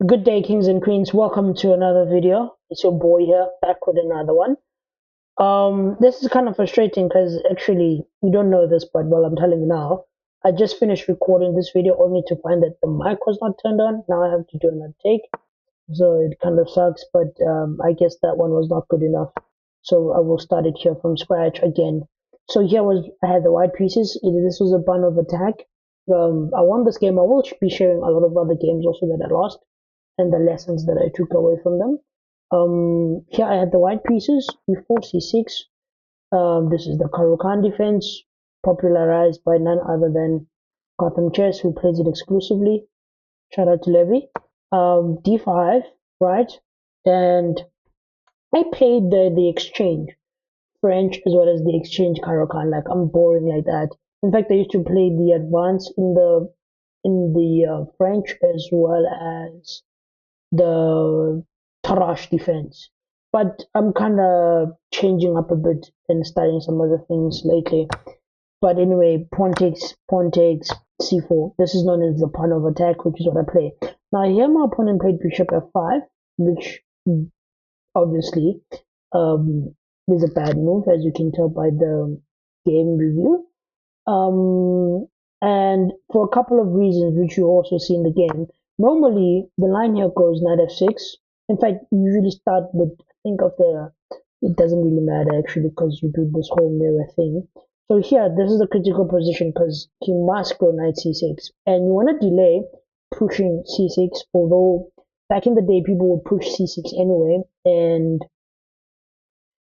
Good day, kings and queens. Welcome to another video. It's your boy here, back with another one. This is kind of frustrating because actually you don't know this, but well, I'm telling you now. I just finished recording this video only to find that the mic was not turned on. Now I have to do another take, so it kind of sucks. But I guess that one was not good enough, so I will start it here from scratch again. So here was I had the white pieces. This was a Panov attack. I won this game. I will be sharing a lot of other games also that I lost and the lessons that I took away from them. Here I had the white pieces, e4, c6. This is the Karokan defense, popularized by none other than Gotham Chess, who plays it exclusively. Shout out to Levy. D5, right? And I played the exchange, French as well as the exchange Karokan. Like I'm boring like that. In fact, I used to play the advance in the French as well as the Tarash defense. But I'm kind of changing up a bit and starting some other things lately. But anyway, pawn takes c4. This is known as the Panov attack, which is what I play. Now here my opponent played bishop f5, which obviously um, is a bad move, as you can tell by the game review. And for a couple of reasons, which you also see in the game. Normally, the line here goes knight f6. In fact, you usually start with, think of the, it doesn't really matter actually because you do this whole mirror thing. So here, this is the critical position because he must go knight c6. And you want to delay pushing c6, although back in the day, people would push c6 anyway. And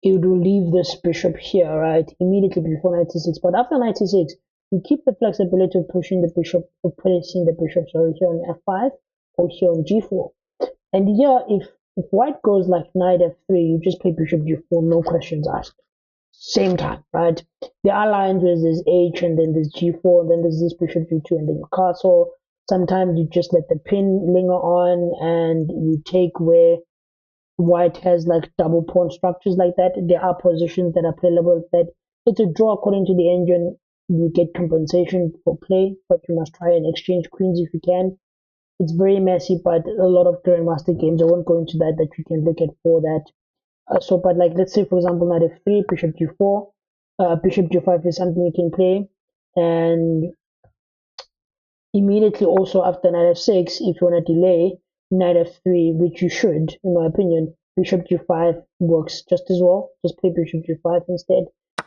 it will leave this bishop here, right, immediately before knight c6. But after knight c6, you keep the flexibility of pushing the bishop, of placing the bishop, sorry, here on f5 or here on g4. And here, if white goes like knight f3, you just play bishop g4, no questions asked. Same time, right? There are lines where there's h and then there's g4, and then there's this bishop g2 and then your castle. Sometimes you just let the pin linger on and you take where white has like double pawn structures like that. There are positions that are playable that it's a draw according to the engine. You get compensation for play, but you must try and exchange queens if you can. It's very messy, but a lot of grandmaster games, I won't go into that you can look at for that. But like let's say for example knight f3, bishop g4, bishop g5 is something you can play, and immediately also after knight f6, if you want to delay knight f3, which you should, in my opinion, bishop g5 works just as well. Just play bishop g5 instead.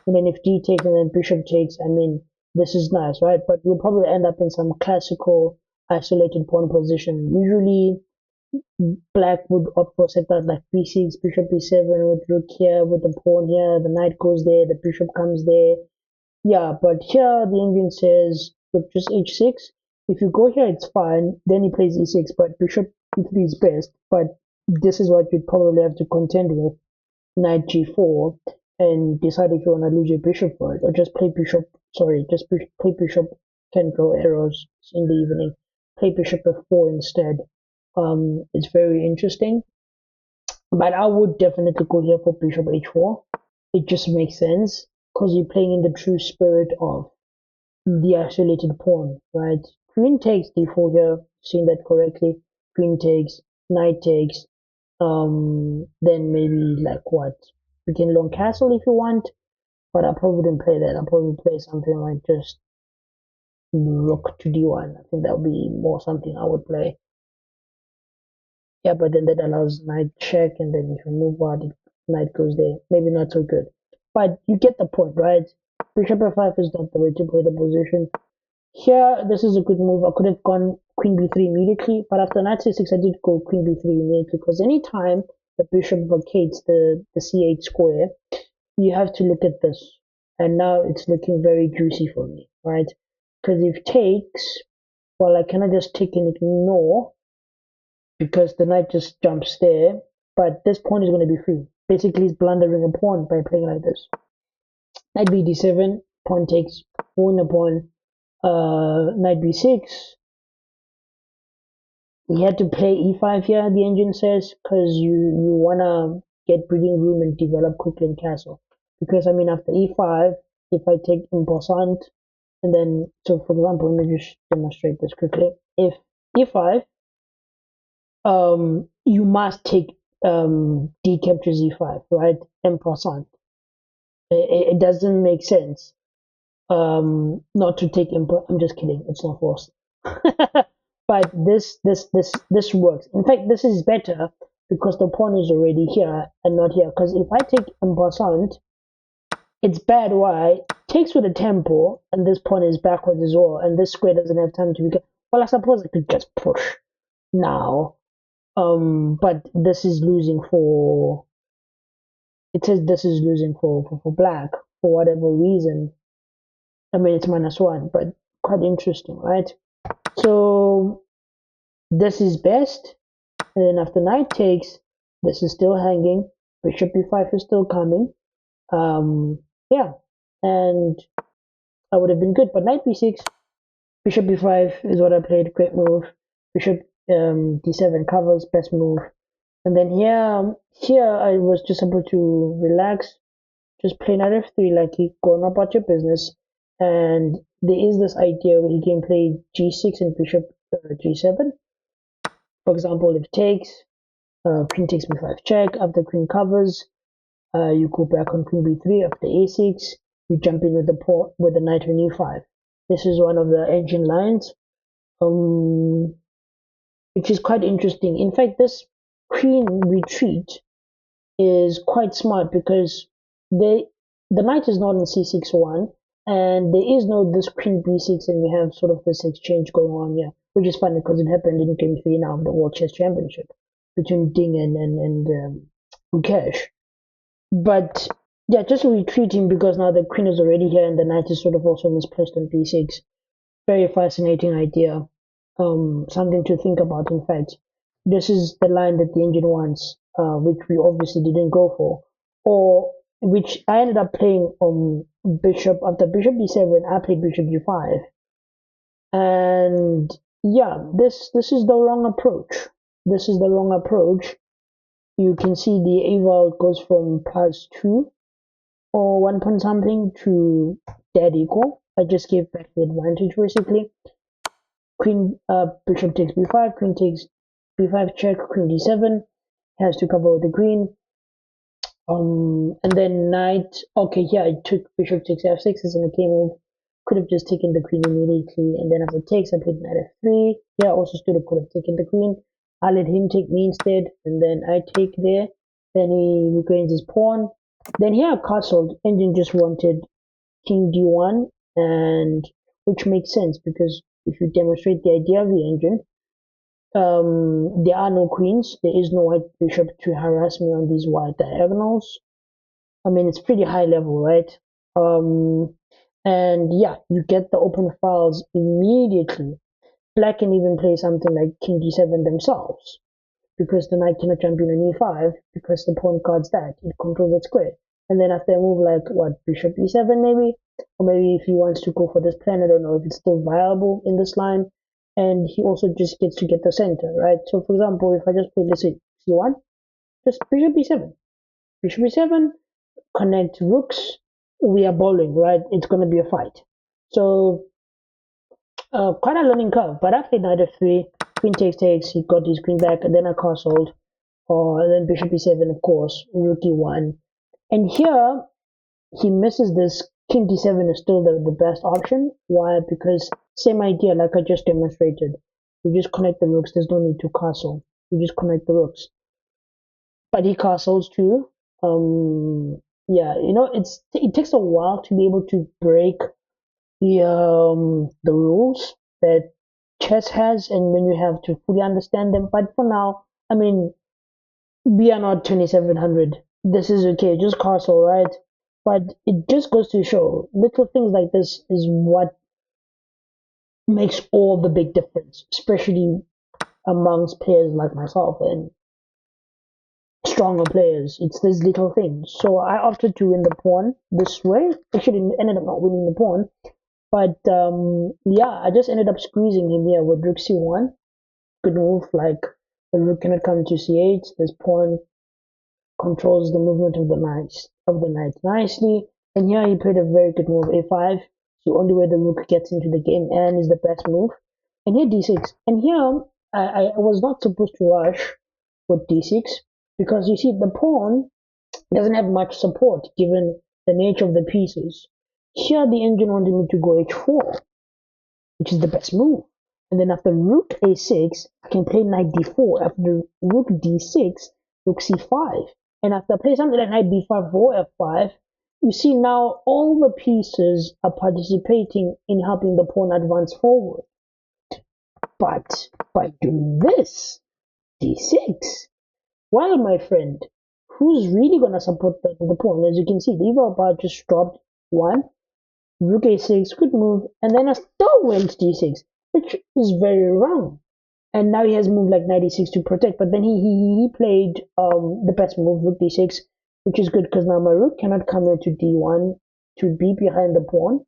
And then if d takes and then bishop takes, I mean, this is nice, right? But you'll probably end up in some classical isolated pawn position. Usually, black would opt for sectors like b6, bishop b7, with rook here, with the pawn here, the knight goes there, the bishop comes there, yeah, but here the engine says look just h6. If you go here, it's fine. Then he plays e6, but bishop e3 is best. But this is what you'd probably have to contend with: knight g4, and decide if you want to lose your bishop for it, or just play bishop. Sorry, just play bishop. Can throw arrows in the evening. Play bishop f4 instead. It's very interesting. But I would definitely go here for bishop h4. It just makes sense because you're playing in the true spirit of the isolated pawn, right? Queen takes d4 here, seeing that correctly. Queen takes, knight takes, then maybe like what? You can long castle if you want, but I probably wouldn't play that. I'll probably play something like just rook to d1. I think that would be more something I would play. Yeah, but then that allows knight check, and then if you move out, knight goes there. Maybe not so good. But you get the point, right? Bishop f5 is not the way to play the position. Here, this is a good move. I could have gone queen b3 immediately, but after knight c6, I did go queen b3 immediately because anytime the bishop vacates the c8 square, you have to look at this. And now it's looking very juicy for me, right? Because if takes, well, I cannot just take and ignore because the knight just jumps there, but this pawn is going to be free. Basically, he's blundering a pawn by playing like this. Knight b d7, pawn takes, win a pawn, knight b6. He had to play e5 here, the engine says, because you want to get breathing room and develop quickly in castle. Because, I mean, after e5, if I take en passant, and then, so for example, let me just demonstrate this quickly. If e5, you must take d capture z5, right? En passant. It doesn't make sense not to take input. I'm just kidding. It's not forced. But this works. In fact, this is better because the pawn is already here and not here. Because if I take en passant, it's bad. Why? Takes with a tempo, and this pawn is backwards as well, and this square doesn't have time to be. Well, I suppose I could just push now. But this is losing for. It says this is losing for black for whatever reason. I mean, it's -1, but quite interesting, right? So this is best, and then after knight takes, this is still hanging. Bishop b5 is still coming. Yeah, and I would have been good, but knight b6, bishop b5 is what I played. Great move. Bishop d7 covers, best move. And then here I was just able to relax, just play knight f3 like he going about your business. And there is this idea where he can play g6 and bishop g7. For example, if takes, queen takes b5 check. After queen covers, you go back on queen b3. After a6, you jump in with the pawn with the knight on e5. This is one of the ancient lines, which is quite interesting. In fact, this queen retreat is quite smart because the knight is not in c6-1, and there is no this queen b6, and we have sort of this exchange going on here, which is funny because it happened in game 3 now of the World Chess Championship between Ding and Mukesh. But yeah, just retreating because now the queen is already here and the knight is sort of also misplaced on b6. Very fascinating idea. Something to think about. In fact, this is the line that the engine wants, which we obviously didn't go for, or which I ended up playing bishop after bishop b7. I played bishop g5, and yeah, this is the wrong approach. This is the wrong approach. You can see the eval goes from +2 or 1 point something to dead equal. I just gave back the advantage basically. Queen, bishop takes b5, queen takes b5 check, queen d7, has to cover with the queen. And then knight, okay, yeah, I took bishop takes f6 as an okay move. Could have just taken the queen immediately, and then after takes, I played knight f3. Yeah, also stood up, could have taken the queen. I let him take me instead, and then I take there. Then he regains his pawn. Then here, castled. Engine just wanted king d1, and which makes sense because if you demonstrate the idea of the engine, there are no queens. There is no white bishop to harass me on these white diagonals. I mean, it's pretty high level, right? And yeah, you get the open files immediately. Black can even play something like king d7 themselves because the knight cannot jump in on e5 because the pawn guards that. It controls that square. And then after a move like, what, bishop e7 maybe? Or maybe if he wants to go for this plan, I don't know if it's still viable in this line. And he also just gets to get the center, right? So for example, if I just play this c1, just bishop e7. Bishop e7, connect rooks, we are bowling, right? It's going to be a fight. So quite a learning curve. But I played knight f3, queen takes, he got his queen back, and then I castled. And then bishop e7, of course, rook e1. And here, he misses this. King d7 is still the best option. Why? Because same idea, like I just demonstrated. You just connect the rooks. There's no need to castle. You just connect the rooks. But he castles too. Yeah, it takes a while to be able to break the rules that chess has, and when you have to fully understand them. But for now, I mean, we are not 2700. This is okay, just castle, right? But it just goes to show little things like this is what makes all the big difference, especially amongst players like myself and stronger players. It's these little things. So I opted to win the pawn this way. Actually, ended up not winning the pawn, but yeah, I just ended up squeezing him here with rook c1. Good move, like the rook cannot come to c8. This pawn controls the movement of the knight nicely. And here he played a very good move, a5. The only way the rook gets into the game and is the best move. And here d6. And here I was not supposed to rush with d6 because you see the pawn doesn't have much support given the nature of the pieces. Here the engine wanted me to go h4, which is the best move. And then after rook a6, I can play knight d4. After rook d6, rook c5. And after I play something like knight b5 or f5, you see now all the pieces are participating in helping the pawn advance forward. But by doing this, d6, well, my friend, who's really going to support the pawn? As you can see, the evil bar just dropped one, rook a6, good move, and then I still went d6, which is very wrong. And now he has moved like knight e6 to protect, but then he played the best move, rook d6, which is good because now my rook cannot come into d1 to be behind the pawn.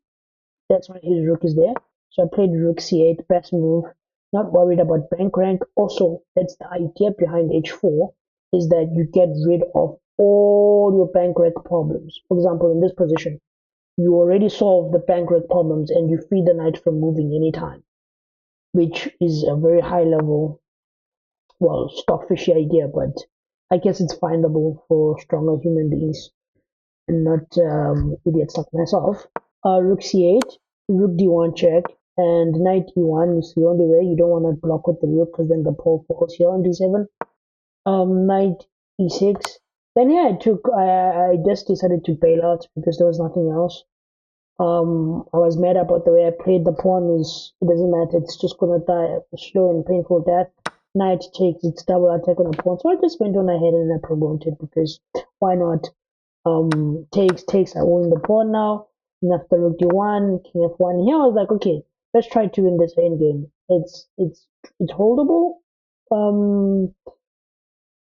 That's why his rook is there. So I played rook c8, best move. Not worried about bank rank. Also, that's the idea behind h4, is that you get rid of all your bank rank problems. For example, in this position, you already solve the bank rank problems and you free the knight from moving anytime, which is a very high level, well, stockfishy idea, but I guess it's findable for stronger human beings and not idiots like myself. Rook c8, rook d1 check, and knight e1 is the only way. You don't want to block with the rook because then the pawn falls here on d7. Knight e6. Then yeah, I just decided to bail out because there was nothing else. I was mad about the way I played. The pawn it doesn't matter. It's just gonna die a slow and painful death. Knight takes its double attack on the pawn. So I just went on ahead and I promoted because why not? Takes, I win the pawn now. And after rook d1, king f1. Here I was like, okay, let's try to win this endgame. It's holdable. Um,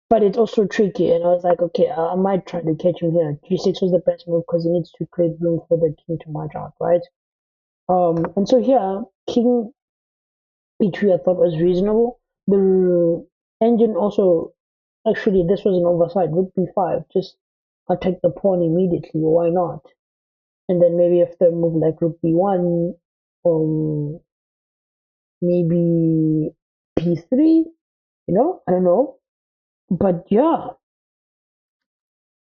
but it's also tricky. And I was like, okay, I might try to catch him here. G6 was the best move because he needs to create room for the king to march out, right? And so here, king b3 I thought was reasonable. The engine also, actually, this was an oversight. Rook b5, just attack the pawn immediately. Why not? And then maybe after move like rook b1, maybe p3. I don't know. But yeah,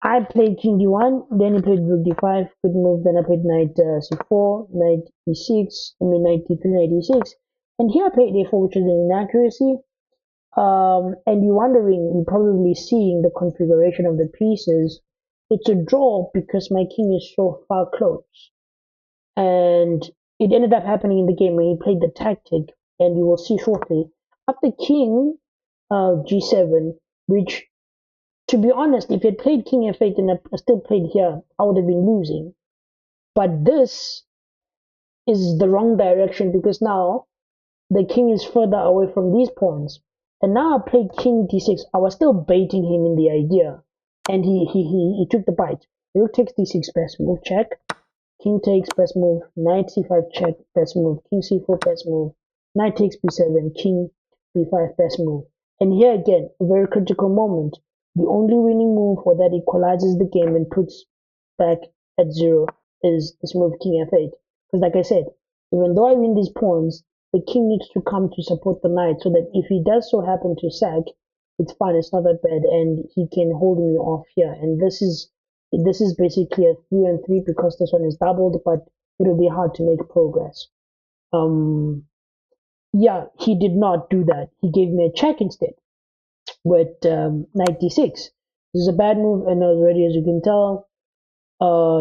I played king d1, then he played rook d5, good move. Then I played knight c4, knight e6, I mean knight d3, knight e6. And here I played a4, which is an inaccuracy. And you're wondering, you're probably seeing the configuration of the pieces. It's a draw because my king is so far close. And it ended up happening in the game when he played the tactic, and you will see shortly. After king g7, which, to be honest, if he had played king f8 and I still played here, I would have been losing. But this is the wrong direction because now the king is further away from these pawns. And now I played king d6. I was still baiting him in the idea. And he took the bite. Rook takes d6, best move, check. King takes, best move. Knight c5, check, best move. King c4, best move. Knight takes b7, king b5, best move. And here again, a very critical moment. The only winning move or that equalizes the game and puts back at zero is this move king f8. Because like I said, even though I win these pawns, the king needs to come to support the knight so that if he does so happen to sack, it's fine, it's not that bad, and he can hold me off here. And this is basically a 3-3 because this one is doubled, but it'll be hard to make progress. Um, yeah, he did not do that. He gave me a check instead with knight d6. This is a bad move, and already, as you can tell,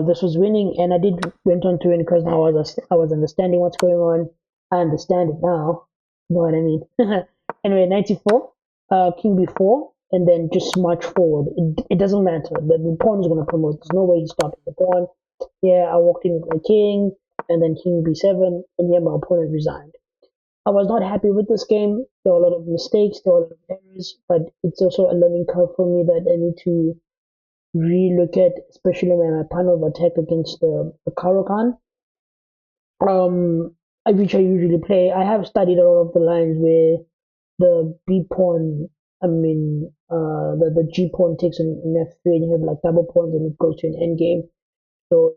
this was winning, and I did went on to win because now I was understanding what's going on. I understand it now. You know what I mean? Anyway, 94, king b4, and then just march forward. It doesn't matter. The pawn is going to promote. There's no way he's stopping the pawn. Yeah, I walked in with my king, and then king b7, and yeah, my opponent resigned. I was not happy with this game. There were a lot of mistakes, there were a lot of errors, but it's also a learning curve for me that I need to relook at, especially when I Panov attack against the Karakan, um, which I usually play. I have studied a lot of the lines where the B pawn, I mean, the G pawn takes an F3 and you have like double pawns and it goes to an endgame. So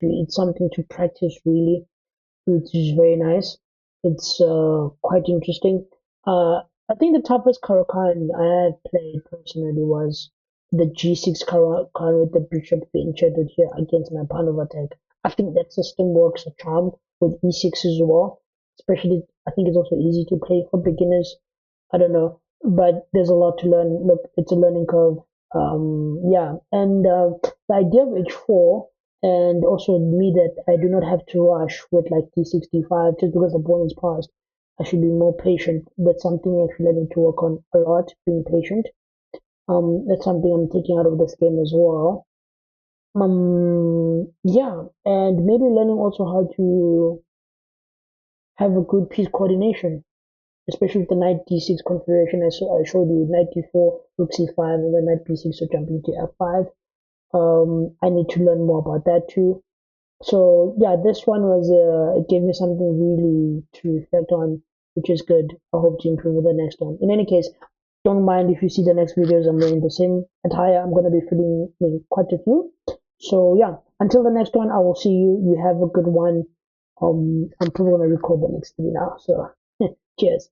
it's something to practice really, which is very nice. It's quite interesting. I think the toughest Caro-Kann I had played personally was the G6 Caro-Kann with the bishop being shadowed here against my Panov attack. I think that system works a charm with E6 as well. Especially, I think it's also easy to play for beginners. I don't know, but there's a lot to learn. Look, it's a learning curve. Yeah, and the idea of H4 and also me that I do not have to rush with like D6, D5 just because the pawn is passed. I should be more patient. That's something actually I need to work on a lot, being patient. That's something I'm taking out of this game as well. Yeah, and maybe learning also how to have a good piece coordination, especially with the knight d6 configuration. I showed you knight d4, rook c5, and then knight b6, so jumping to f5. I need to learn more about that too. So yeah, this one was it gave me something really to reflect on, which is good. I hope to improve with the next one. In any case, don't mind if you see the next videos I'm wearing the same attire. I'm gonna be filming quite a few. So yeah, until the next one, I will see you. You have a good one. I'm probably gonna record the next three now. So cheers.